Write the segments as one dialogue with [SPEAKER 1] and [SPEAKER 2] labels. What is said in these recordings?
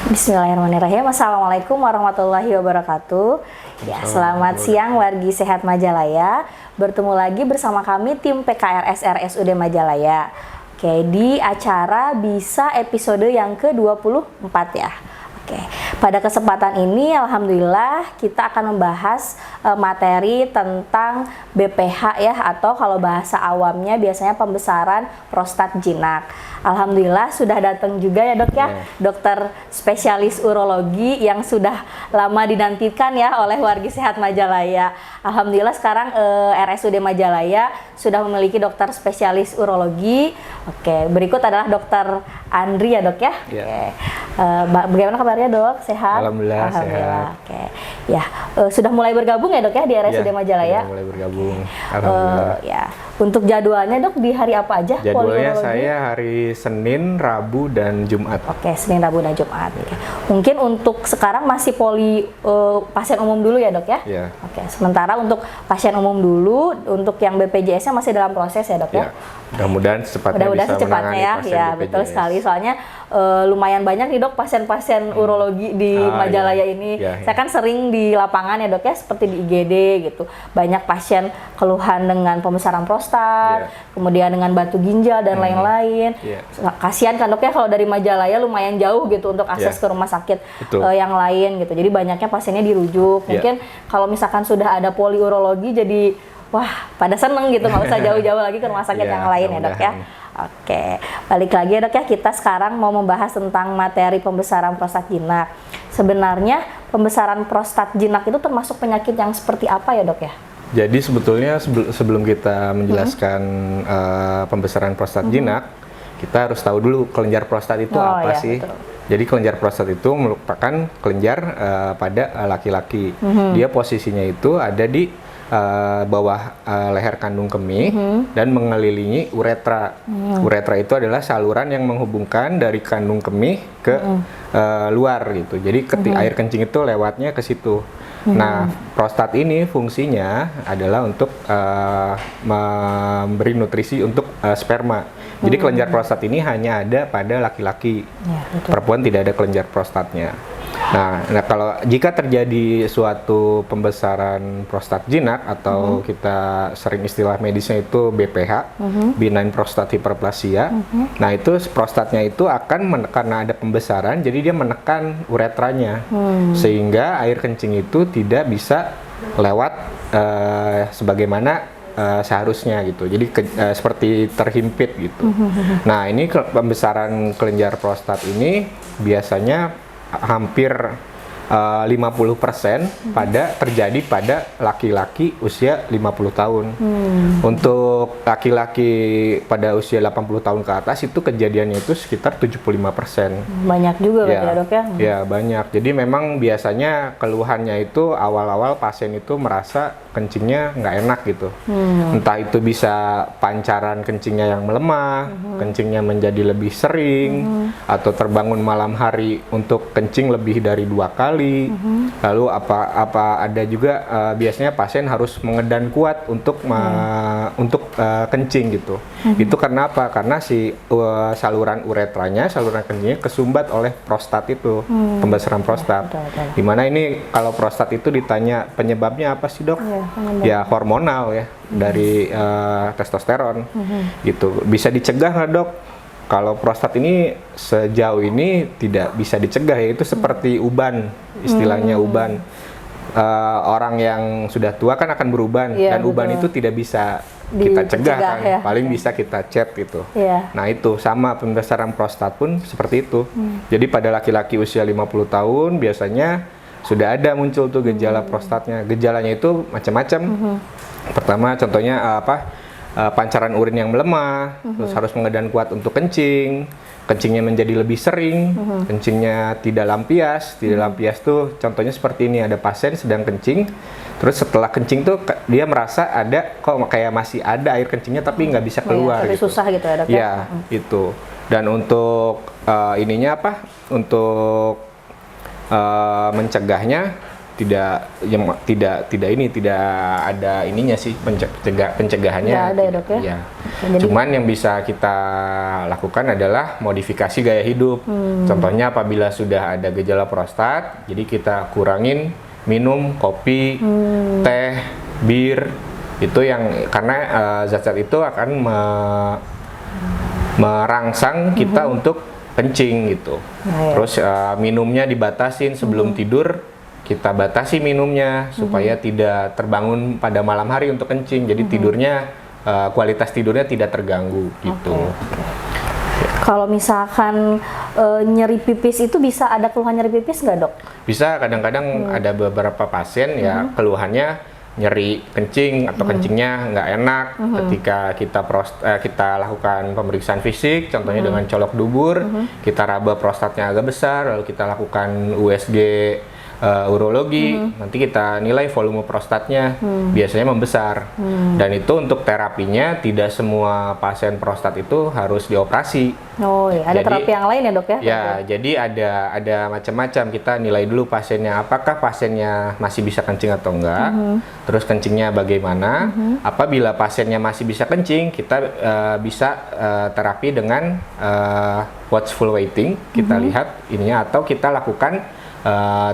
[SPEAKER 1] Bismillahirrahmanirrahim. Assalamualaikum warahmatullahi wabarakatuh. Ya, selamat siang wargi sehat Majalaya. Bertemu lagi bersama kami tim PKRS RSUD Majalaya. Oke, di acara Bisa episode yang ke-24 ya. Oke, pada kesempatan ini alhamdulillah kita akan membahas materi tentang BPH ya, atau kalau bahasa awamnya biasanya pembesaran prostat jinak. Alhamdulillah sudah datang juga ya dok ya, dokter spesialis urologi yang sudah lama dinantikan ya oleh wargi sehat Majalaya. Alhamdulillah sekarang RSUD Majalaya sudah memiliki dokter spesialis urologi. Oke, berikut adalah dokter Andri ya dok ya. Oke. Bagaimana kabarnya dok? Sehat?
[SPEAKER 2] Alhamdulillah sehat.
[SPEAKER 1] Oke. Ya, sudah mulai bergabung ya dok ya di RSUD Majalaya?
[SPEAKER 2] Sudah mulai bergabung. Alhamdulillah.
[SPEAKER 1] Ya. Untuk jadwalnya dok di hari apa aja?
[SPEAKER 2] Jadwalnya saya hari Senin, Rabu, dan Jumat.
[SPEAKER 1] Oke, Senin, Rabu, dan Jumat. Oke. Mungkin untuk sekarang masih pasien umum dulu ya dok ya?
[SPEAKER 2] Iya.
[SPEAKER 1] Oke, sementara untuk pasien umum dulu, untuk yang BPJS-nya masih dalam proses ya dok ya?
[SPEAKER 2] Mudah-mudahan secepatnya bisa menangani
[SPEAKER 1] ya,
[SPEAKER 2] pasien
[SPEAKER 1] ya
[SPEAKER 2] BPJS.
[SPEAKER 1] betul sekali. Soalnya lumayan banyak nih dok pasien-pasien urologi di Majalaya ini. Saya kan sering di lapangan ya dok ya, seperti di IGD gitu. Banyak pasien keluhan dengan pembesaran prostat, kemudian dengan batu ginjal dan lain-lain. Kasihan kan dok ya kalau dari Majalaya lumayan jauh gitu untuk akses ke rumah sakit yang lain gitu. Jadi banyaknya pasiennya dirujuk. Mungkin kalau misalkan sudah ada poliurologi jadi wah pada seneng gitu, nggak usah jauh-jauh lagi ke rumah sakit yang lain ya dok ya. Oke, balik lagi ya dok ya, kita sekarang mau membahas tentang materi pembesaran prostat jinak. Sebenarnya pembesaran prostat jinak itu termasuk penyakit yang seperti apa ya dok ya?
[SPEAKER 2] Jadi sebetulnya sebelum kita menjelaskan pembesaran prostat jinak, kita harus tahu dulu kelenjar prostat itu apa sih. Betul. Jadi kelenjar prostat itu merupakan kelenjar pada laki-laki. Dia posisinya itu ada di bawah leher kandung kemih dan mengelilingi uretra. Uretra itu adalah saluran yang menghubungkan dari kandung kemih ke luar gitu. Jadi air kencing itu lewatnya ke situ. Nah, prostat ini fungsinya adalah untuk memberi nutrisi untuk sperma. Jadi kelenjar prostat ini hanya ada pada laki-laki. Perempuan tidak ada kelenjar prostatnya. Nah, kalau jika terjadi suatu pembesaran prostat jinak atau kita sering istilah medisnya itu BPH, benign prostate hyperplasia. Nah, itu prostatnya itu akan karena ada pembesaran, jadi dia menekan uretranya sehingga air kencing itu tidak bisa lewat sebagaimana seharusnya gitu. Jadi seperti terhimpit gitu. Nah, ini pembesaran kelenjar prostat ini biasanya hampir 50% terjadi pada laki-laki usia 50 tahun. Untuk laki-laki pada usia 80 tahun ke atas itu kejadiannya itu sekitar 75%.
[SPEAKER 1] Banyak juga ya dok ya?
[SPEAKER 2] Ya banyak. Jadi memang biasanya keluhannya itu awal-awal pasien itu merasa kencingnya nggak enak gitu. Entah itu bisa pancaran kencingnya yang melemah, kencingnya menjadi lebih sering, atau terbangun malam hari untuk kencing lebih dari 2 kali. Lalu ada juga biasanya pasien harus mengedan kuat untuk kencing gitu. Itu karena apa? Karena si saluran uretranya, saluran kencingnya kesumbat oleh prostat itu, pembesaran prostat. Dimana ini kalau prostat itu ditanya penyebabnya apa sih dok? Ya hormonal ya, dari testosteron gitu. Bisa dicegah nggak dok? Kalau prostat ini sejauh ini tidak bisa dicegah ya, itu seperti uban, istilahnya uban. Orang yang sudah tua kan akan beruban, dan uban itu tidak bisa kita cegah kan, paling bisa kita cat gitu. Nah itu sama pembesaran prostat pun seperti itu. Jadi pada laki-laki usia 50 tahun biasanya sudah ada muncul tuh gejala prostatnya. Gejalanya itu macam-macam. Pertama contohnya pancaran urin yang melemah, terus harus mengedan kuat untuk kencing, kencingnya menjadi lebih sering, kencingnya tidak lampias. Tidak lampias tuh contohnya seperti ini, ada pasien sedang kencing, terus setelah kencing tuh dia merasa ada kok kayak masih ada air kencingnya tapi nggak bisa keluar.
[SPEAKER 1] Tapi susah gitu ya dok?
[SPEAKER 2] Ya, itu. Dan untuk untuk mencegahnya tidak ada ininya sih, pencegahannya.
[SPEAKER 1] Nggak ada ya dok ya?
[SPEAKER 2] Ya. Cuman yang bisa kita lakukan adalah modifikasi gaya hidup. Contohnya apabila sudah ada gejala prostat, jadi kita kurangin minum kopi, teh, bir, itu yang karena zat-zat itu akan merangsang kita untuk kencing gitu. Terus minumnya dibatasin sebelum tidur, kita batasi minumnya supaya tidak terbangun pada malam hari untuk kencing. Jadi tidurnya kualitas tidurnya tidak terganggu gitu.
[SPEAKER 1] Kalau misalkan nyeri pipis itu bisa ada keluhan nyeri pipis nggak, Dok?
[SPEAKER 2] Bisa, kadang-kadang ada beberapa pasien ya keluhannya nyeri kencing atau kencingnya nggak enak ketika kita lakukan pemeriksaan fisik, contohnya dengan colok dubur, kita raba prostatnya agak besar, lalu kita lakukan USG urologi, nanti kita nilai volume prostatnya biasanya membesar. Dan itu untuk terapinya tidak semua pasien prostat itu harus dioperasi.
[SPEAKER 1] Oh iya, ada terapi yang lain ya, Dok ya?
[SPEAKER 2] Ya, jadi ada macam-macam. Kita nilai dulu pasiennya, apakah pasiennya masih bisa kencing atau enggak, terus kencingnya bagaimana. Apabila pasiennya masih bisa kencing, kita bisa terapi dengan watchful waiting, kita lihat ininya, atau kita lakukan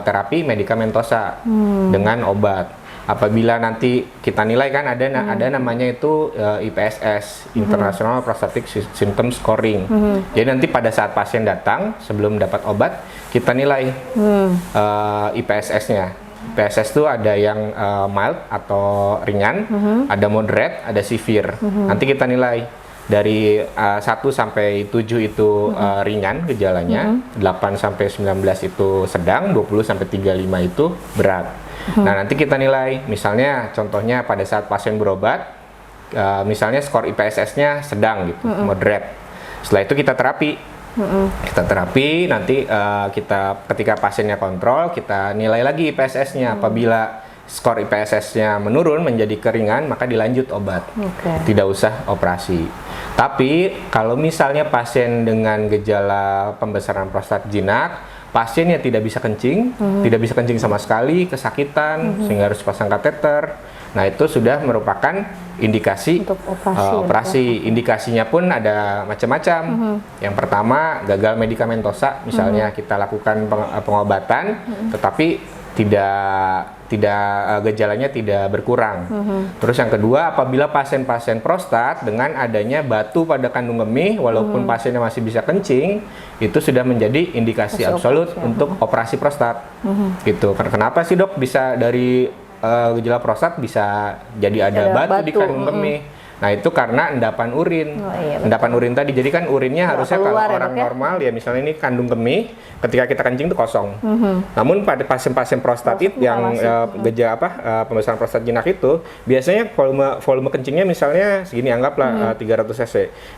[SPEAKER 2] terapi medikamentosa dengan obat. Apabila nanti kita nilai kan ada namanya itu IPSS, International Prostatic Symptom Scoring. Jadi nanti pada saat pasien datang sebelum dapat obat, kita nilai IPSS-nya. IPSS itu ada yang mild atau ringan, ada moderate, ada severe. Nanti kita nilai dari 1 sampai 7 itu ringan gejalanya, 8 sampai 19 itu sedang, 20 sampai 35 itu berat. Nah, nanti kita nilai, misalnya contohnya pada saat pasien berobat, misalnya skor IPSS-nya sedang gitu, moderate. Setelah itu kita terapi. Kita terapi, nanti ketika pasiennya kontrol, kita nilai lagi IPSS-nya. Apabila skor IPSS-nya menurun menjadi keringan, maka dilanjut obat. Tidak usah operasi. Tapi kalau misalnya pasien dengan gejala pembesaran prostat jinak, pasiennya tidak bisa kencing, tidak bisa kencing sama sekali, kesakitan, sehingga harus pasang kateter. Nah, itu sudah merupakan indikasi
[SPEAKER 1] untuk
[SPEAKER 2] operasi. Indikasinya pun ada macam-macam. Yang pertama, gagal medikamentosa, misalnya kita lakukan pengobatan, tetapi gejalanya tidak berkurang. Terus yang kedua, apabila pasien-pasien prostat dengan adanya batu pada kandung kemih, walaupun pasiennya masih bisa kencing, itu sudah menjadi indikasi absolut untuk operasi prostat. Gitu. Kenapa sih, Dok, bisa dari gejala prostat bisa jadi ada batu di kandung kemih? Nah, itu karena endapan urin. Endapan urin tadi, jadi kan urinnya harusnya kalau orang normal ya, misalnya ini kandung kemih, ketika kita kencing itu kosong. Namun pada pasien-pasien prostat yang gejala pembesaran prostat jinak itu, biasanya volume kencingnya misalnya segini, anggaplah 300 cc.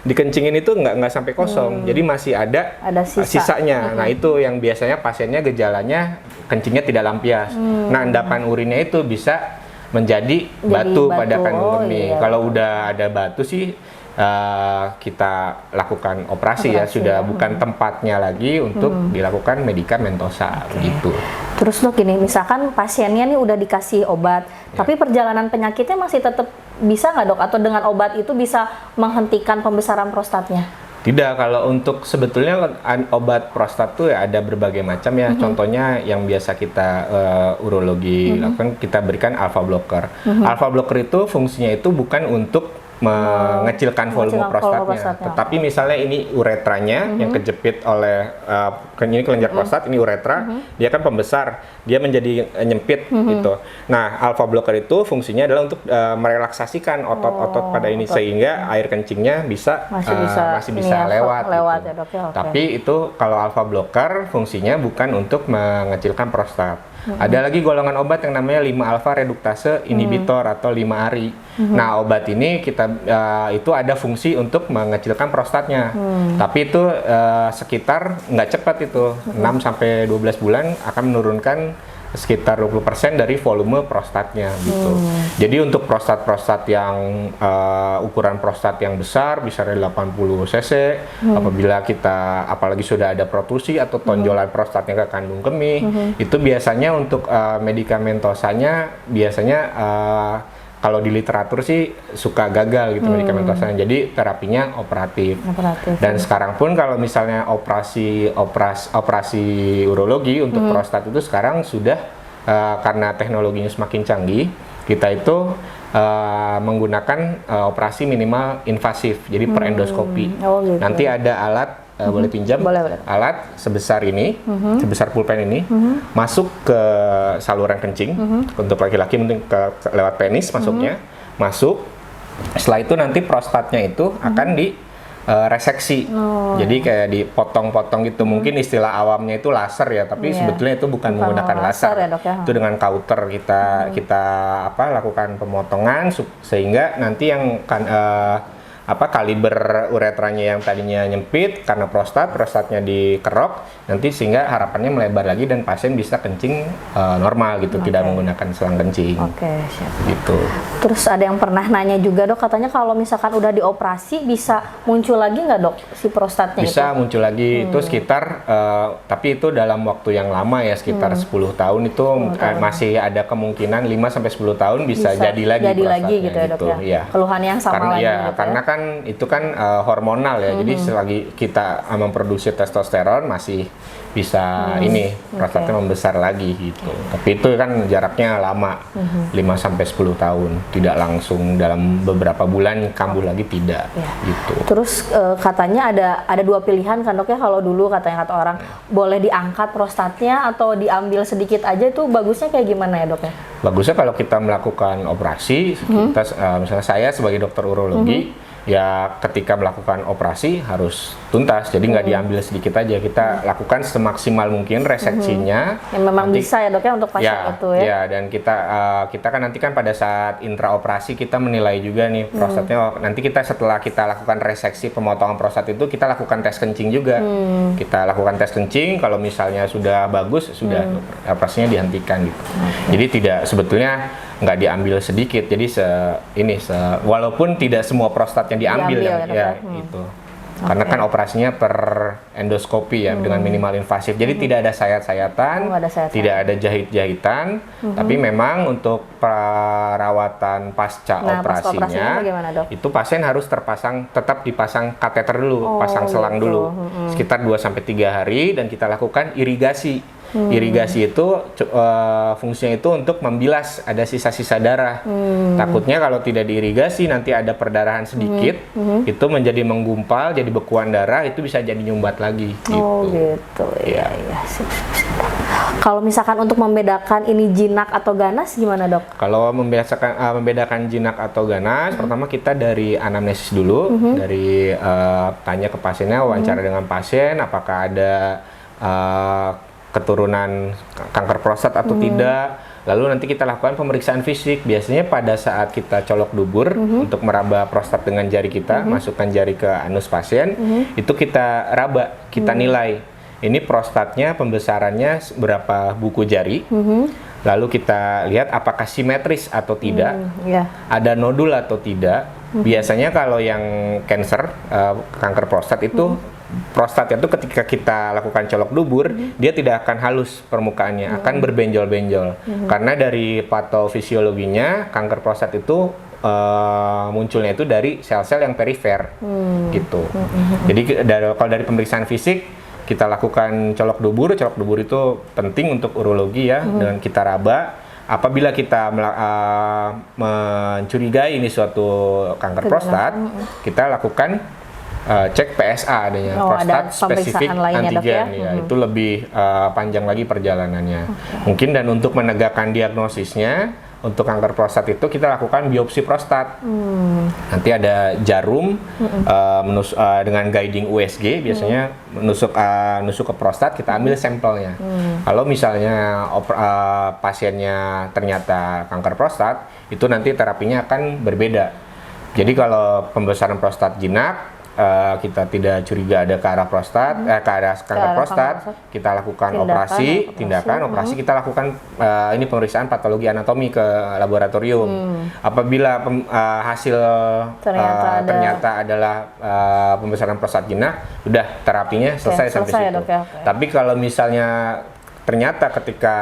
[SPEAKER 2] Dikencingin itu nggak sampai kosong, jadi masih ada sisanya. Nah, itu yang biasanya pasiennya gejalanya kencingnya tidak lampias. Nah, endapan urinnya itu bisa menjadi batu pada kandung kemih. Kalau udah ada batu sih kita lakukan operasi ya, sudah bukan tempatnya lagi untuk dilakukan medikamentosa gitu.
[SPEAKER 1] Terus, Dok, gini, misalkan pasiennya nih udah dikasih obat, tapi perjalanan penyakitnya masih tetap bisa nggak, Dok? Atau dengan obat itu bisa menghentikan pembesaran prostatnya?
[SPEAKER 2] Tidak, kalau untuk sebetulnya obat prostat tuh ya ada berbagai macam ya. Contohnya yang biasa kita urologi lakukan, kita berikan alpha blocker. Alpha blocker itu fungsinya itu bukan untuk mengecilkan volume prostatnya, tetapi misalnya ini uretranya yang kejepit oleh ini kelenjar prostat, ini uretra, dia kan pembesar, dia menjadi nyempit gitu. Nah, alpha blocker itu fungsinya adalah untuk merelaksasikan otot-otot pada ini sehingga air kencingnya masih bisa lewat gitu.
[SPEAKER 1] Ya, Dok, ya,
[SPEAKER 2] Tapi itu kalau alpha blocker fungsinya bukan untuk mengecilkan prostat. Ada lagi golongan obat yang namanya 5-alpha reduktase inhibitor atau 5-ARI. Nah, obat ini itu ada fungsi untuk mengecilkan prostatnya. Tapi itu sekitar nggak cepat itu, 6-12 bulan akan menurunkan sekitar 20% dari volume prostatnya gitu. Jadi untuk prostat-prostat yang ukuran prostat yang besar, bisa dari 80 cc, apabila kita apalagi sudah ada protrusi atau tonjolan prostatnya ke kandung kemih, itu biasanya untuk medikamentosanya biasanya kalau di literatur sih suka gagal gitu medikamentosnya. Jadi terapinya operatif. Dan sekarang pun kalau misalnya operasi urologi untuk prostat itu sekarang sudah karena teknologinya semakin canggih, kita itu menggunakan operasi minimal invasif, jadi per endoskopi.
[SPEAKER 1] Gitu.
[SPEAKER 2] Nanti ada alat, boleh pinjam?
[SPEAKER 1] Boleh.
[SPEAKER 2] Alat sebesar ini, sebesar pulpen ini, masuk ke saluran kencing, untuk laki-laki mungkin lewat penis masuknya, masuk. Setelah itu nanti prostatnya itu akan di reseksi, jadi kayak dipotong-potong gitu. Mungkin istilah awamnya itu laser ya, tapi sebetulnya itu bukan menggunakan laser
[SPEAKER 1] ya, Dok, ya?
[SPEAKER 2] Itu dengan kauter kita lakukan pemotongan sehingga nanti yang kaliber uretranya yang tadinya nyempit karena prostatnya dikerok, nanti sehingga harapannya melebar lagi dan pasien bisa kencing normal gitu, tidak menggunakan selang kencing.
[SPEAKER 1] Siap.
[SPEAKER 2] Gitu.
[SPEAKER 1] Terus ada yang pernah nanya juga, Dok, katanya kalau misalkan udah dioperasi bisa muncul lagi nggak, Dok, si prostatnya
[SPEAKER 2] bisa
[SPEAKER 1] itu?
[SPEAKER 2] muncul lagi, itu sekitar tapi itu dalam waktu yang lama ya, sekitar 10 tahun itu masih ada kemungkinan 5-10 tahun bisa jadi lagi
[SPEAKER 1] gitu ya, Dok,
[SPEAKER 2] gitu.
[SPEAKER 1] ya? Keluhan yang sama
[SPEAKER 2] karena,
[SPEAKER 1] lagi gitu
[SPEAKER 2] karena kan itu kan hormonal ya, jadi selagi kita memproduksi testosteron masih bisa prostatnya membesar lagi gitu. Tapi itu kan jaraknya lama, 5-10 tahun, tidak langsung dalam beberapa bulan kambuh lagi, tidak gitu.
[SPEAKER 1] Terus katanya ada dua pilihan kan, Dok, ya? Kalau dulu kata orang boleh diangkat prostatnya atau diambil sedikit aja, itu bagusnya kayak gimana ya, Dok, ya?
[SPEAKER 2] Bagusnya kalau kita melakukan operasi, kita misalnya saya sebagai dokter urologi, ya ketika melakukan operasi harus tuntas, jadi nggak diambil sedikit aja, kita lakukan semaksimal mungkin reseksinya.
[SPEAKER 1] Yang memang nanti, bisa ya, Dok, ya, untuk pasien itu ya.
[SPEAKER 2] Ya, dan kita kan nanti kan pada saat intraoperasi kita menilai juga nih prostatnya. Nanti kita setelah kita lakukan reseksi pemotongan prostat itu kita lakukan tes kencing juga. Kita lakukan tes kencing, kalau misalnya sudah bagus, sudah operasinya dihentikan gitu. Jadi tidak, sebetulnya nggak diambil sedikit, jadi walaupun tidak semua prostatnya diambil ya itu. Karena kan operasinya per endoskopi ya, dengan minimal invasif. Jadi tidak ada sayat-sayatan, tidak ada jahit-jahitan, tapi memang untuk perawatan pasca operasinya itu pasien harus tetap dipasang kateter dulu, pasang selang dulu, sekitar 2-3 hari, dan kita lakukan irigasi. Irigasi itu fungsinya itu untuk membilas ada sisa-sisa darah. Takutnya kalau tidak diirigasi nanti ada perdarahan sedikit, itu menjadi menggumpal, jadi bekuan darah, itu bisa jadi nyumbat lagi.
[SPEAKER 1] Gitu. Iya. Kalau misalkan untuk membedakan ini jinak atau ganas gimana, Dok?
[SPEAKER 2] Kalau membedakan jinak atau ganas, pertama kita dari anamnesis dulu, dari tanya ke pasiennya, wawancara dengan pasien, apakah ada keturunan kanker prostat atau tidak. Lalu nanti kita lakukan pemeriksaan fisik. Biasanya pada saat kita colok dubur untuk meraba prostat dengan jari kita, masukkan jari ke anus pasien, itu kita raba, kita nilai. Ini prostatnya pembesarannya berapa buku jari. Lalu kita lihat apakah simetris atau tidak, ada nodul atau tidak. Biasanya kalau yang kanker prostat itu prostatnya itu ketika kita lakukan colok dubur, dia tidak akan halus permukaannya, akan berbenjol-benjol. Karena dari patofisiologinya kanker prostat itu munculnya itu dari sel-sel yang perifer, gitu. Jadi kalau dari pemeriksaan fisik kita lakukan colok dubur itu penting untuk urologi ya, dengan kita raba. Apabila kita mencurigai ini suatu kanker prostat, kita lakukan cek PSA adanya, prostat spesifik antigen ya, itu lebih panjang lagi perjalanannya. Mungkin, dan untuk menegakkan diagnosisnya untuk kanker prostat itu kita lakukan biopsi prostat. Nanti ada jarum dengan guiding USG, biasanya nusuk ke prostat, kita ambil sampelnya. Kalau misalnya pasiennya ternyata kanker prostat, itu nanti terapinya akan berbeda. Jadi kalau pembesaran prostat jinak, kita tidak curiga ada ke arah prostat, ke arah kanker prostat, kita lakukan tindakan operasi, kita lakukan ini pemeriksaan patologi anatomi ke laboratorium. Apabila hasil ternyata adalah pembesaran prostat jinak, udah terapinya selesai sampai situ. Tapi kalau misalnya ternyata ketika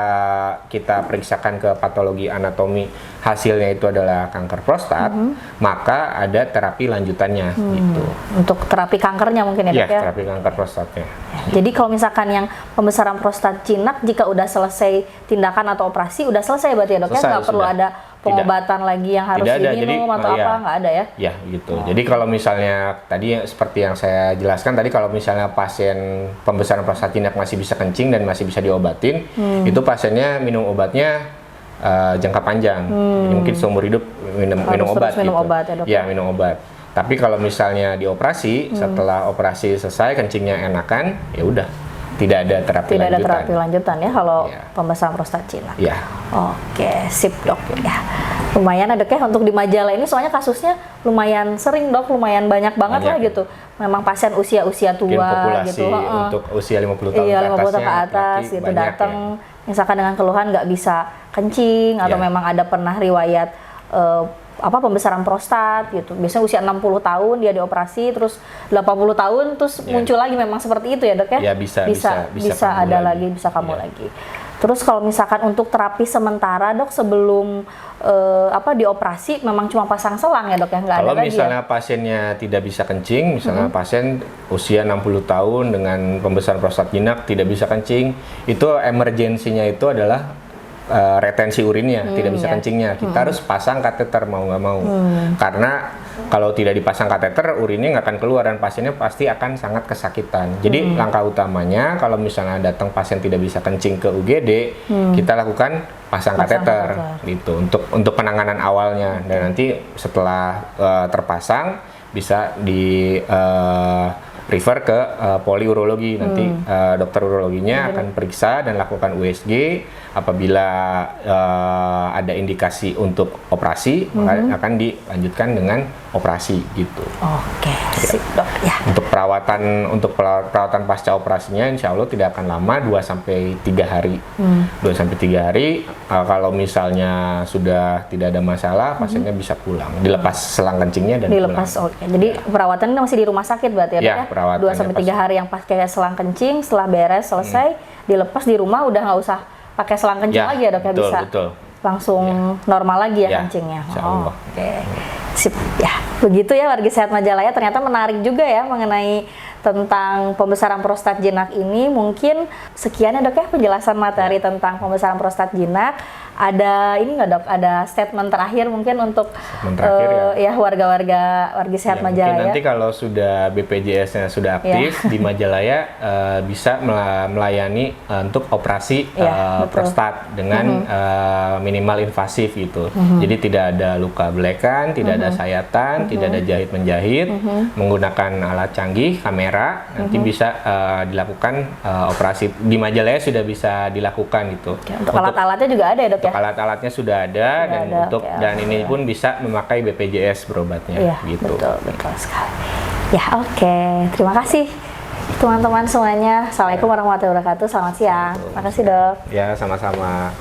[SPEAKER 2] kita periksakan ke patologi anatomi hasilnya itu adalah kanker prostat, maka ada terapi lanjutannya gitu.
[SPEAKER 1] Untuk terapi kankernya mungkin ya,
[SPEAKER 2] Iya,
[SPEAKER 1] Dok ya?
[SPEAKER 2] terapi kanker prostatnya.
[SPEAKER 1] Jadi kalau misalkan yang pembesaran prostat jinak, jika udah selesai tindakan atau operasi, udah selesai berarti ya, Dok ya?
[SPEAKER 2] Selesai,
[SPEAKER 1] Nggak perlu
[SPEAKER 2] sudah.
[SPEAKER 1] ada pengobatan lagi yang harus
[SPEAKER 2] Tidak ada,
[SPEAKER 1] diminum
[SPEAKER 2] jadi,
[SPEAKER 1] atau
[SPEAKER 2] iya.
[SPEAKER 1] apa, nggak ada ya?
[SPEAKER 2] Ya gitu. Jadi kalau misalnya tadi seperti yang saya jelaskan tadi, kalau misalnya pasien pembesaran prostat jinak masih bisa kencing dan masih bisa diobatin, itu pasiennya minum obatnya jangka panjang. Jadi mungkin seumur hidup minum
[SPEAKER 1] Harus
[SPEAKER 2] obat.
[SPEAKER 1] terus minum
[SPEAKER 2] gitu.
[SPEAKER 1] obat ya, Dok?
[SPEAKER 2] Ya, minum obat. Tapi kalau misalnya dioperasi, setelah operasi selesai kencingnya enakan, ya udah, tidak ada terapi
[SPEAKER 1] Tidak ada
[SPEAKER 2] lanjutan.
[SPEAKER 1] terapi lanjutan ya kalau
[SPEAKER 2] Iya.
[SPEAKER 1] pembesaran prostat jinak.
[SPEAKER 2] Ya.
[SPEAKER 1] Oke, sip Dok ya. Lumayan ya, Dok ya, untuk di majalah ini soalnya kasusnya lumayan sering, Dok, lumayan banyak banget lah
[SPEAKER 2] Banyak,
[SPEAKER 1] gitu. Memang pasien usia-usia
[SPEAKER 2] Mungkin
[SPEAKER 1] tua
[SPEAKER 2] populasi
[SPEAKER 1] gitu.
[SPEAKER 2] untuk usia 50 tahun
[SPEAKER 1] Iya,
[SPEAKER 2] ke
[SPEAKER 1] 50 tahun
[SPEAKER 2] atasnya,
[SPEAKER 1] ke atas
[SPEAKER 2] laki-laki
[SPEAKER 1] gitu
[SPEAKER 2] banyak
[SPEAKER 1] datang
[SPEAKER 2] ya.
[SPEAKER 1] misalkan dengan keluhan nggak bisa kencing atau
[SPEAKER 2] Iya.
[SPEAKER 1] memang ada pernah riwayat pembesaran prostat gitu. Biasanya usia 60 tahun dia dioperasi, terus 80 tahun terus
[SPEAKER 2] Iya.
[SPEAKER 1] muncul lagi, memang seperti itu ya, Dok ya?
[SPEAKER 2] Ya, bisa kambuh
[SPEAKER 1] ada
[SPEAKER 2] lagi.
[SPEAKER 1] lagi, bisa kamu
[SPEAKER 2] Iya.
[SPEAKER 1] lagi. Terus kalau misalkan untuk terapi sementara, Dok, sebelum dioperasi memang cuma pasang selang ya, Dok ya? Nggak ada
[SPEAKER 2] Kalau
[SPEAKER 1] lagi
[SPEAKER 2] misalnya
[SPEAKER 1] ya?
[SPEAKER 2] pasiennya tidak bisa kencing, misalnya pasien usia 60 tahun dengan pembesaran prostat jinak tidak bisa kencing, itu emergensinya itu adalah retensi urinnya, tidak bisa
[SPEAKER 1] ya.
[SPEAKER 2] kencingnya. Kita harus pasang kateter mau nggak mau. Karena kalau tidak dipasang kateter, urinnya nggak akan keluar dan pasiennya pasti akan sangat kesakitan. Jadi langkah utamanya kalau misalnya datang pasien tidak bisa kencing ke UGD, kita lakukan pasang kateter gitu untuk penanganan awalnya, dan nanti setelah terpasang bisa di refer ke poliurologi. Nanti dokter urologinya akan periksa dan lakukan USG. Apabila ada indikasi untuk operasi, maka akan dilanjutkan dengan operasi gitu.
[SPEAKER 1] Oke, sip, Dok ya.
[SPEAKER 2] Untuk perawatan pasca operasinya insya Allah tidak akan lama, 2-3 hari. 2-3 hari, kalau misalnya sudah tidak ada masalah, pasiennya bisa pulang. Dilepas selang kencingnya dan
[SPEAKER 1] Dilepas,
[SPEAKER 2] pulang.
[SPEAKER 1] oke. Jadi perawatannya masih di rumah sakit berarti ya, Dok
[SPEAKER 2] Ya,
[SPEAKER 1] ya?
[SPEAKER 2] perawatannya
[SPEAKER 1] 2-3 hari yang pakai selang kencing, setelah beres selesai, dilepas di rumah, udah nggak usah pakai selang kencing lagi ya, Dok ya?
[SPEAKER 2] betul,
[SPEAKER 1] Bisa
[SPEAKER 2] betul.
[SPEAKER 1] langsung normal lagi ya,
[SPEAKER 2] Ya,
[SPEAKER 1] kencingnya.
[SPEAKER 2] insya Allah.
[SPEAKER 1] Oke, sip ya. Begitu ya wargi sehat Majalaya, ternyata menarik juga ya mengenai tentang pembesaran prostat jinak ini. Mungkin sekian ya, Dok ya, penjelasan materi tentang pembesaran prostat jinak. Ada ini nggak, Dok? Ada statement terakhir mungkin untuk warga-warga wargi sehat
[SPEAKER 2] Ya, mungkin
[SPEAKER 1] Majalaya.
[SPEAKER 2] nanti kalau sudah BPJS-nya sudah aktif di Majalaya, bisa melayani untuk operasi
[SPEAKER 1] betul.
[SPEAKER 2] prostat dengan minimal invasif gitu. Jadi tidak ada luka belekan, tidak ada sayatan, tidak ada jahit menjahit, menggunakan alat canggih, kamera, nanti bisa dilakukan operasi di Majalaya, sudah bisa dilakukan gitu.
[SPEAKER 1] Oke, untuk alat-alatnya juga ada ya, Dok ya?
[SPEAKER 2] Alat-alatnya sudah ada, dan ini pun bisa memakai BPJS berobatnya.
[SPEAKER 1] Iya,
[SPEAKER 2] Gitu.
[SPEAKER 1] betul sekali. Ya, oke. Terima kasih teman-teman semuanya. Assalamualaikum warahmatullahi wabarakatuh. Selamat siang. Terima kasih, Dok.
[SPEAKER 2] Ya, sama-sama.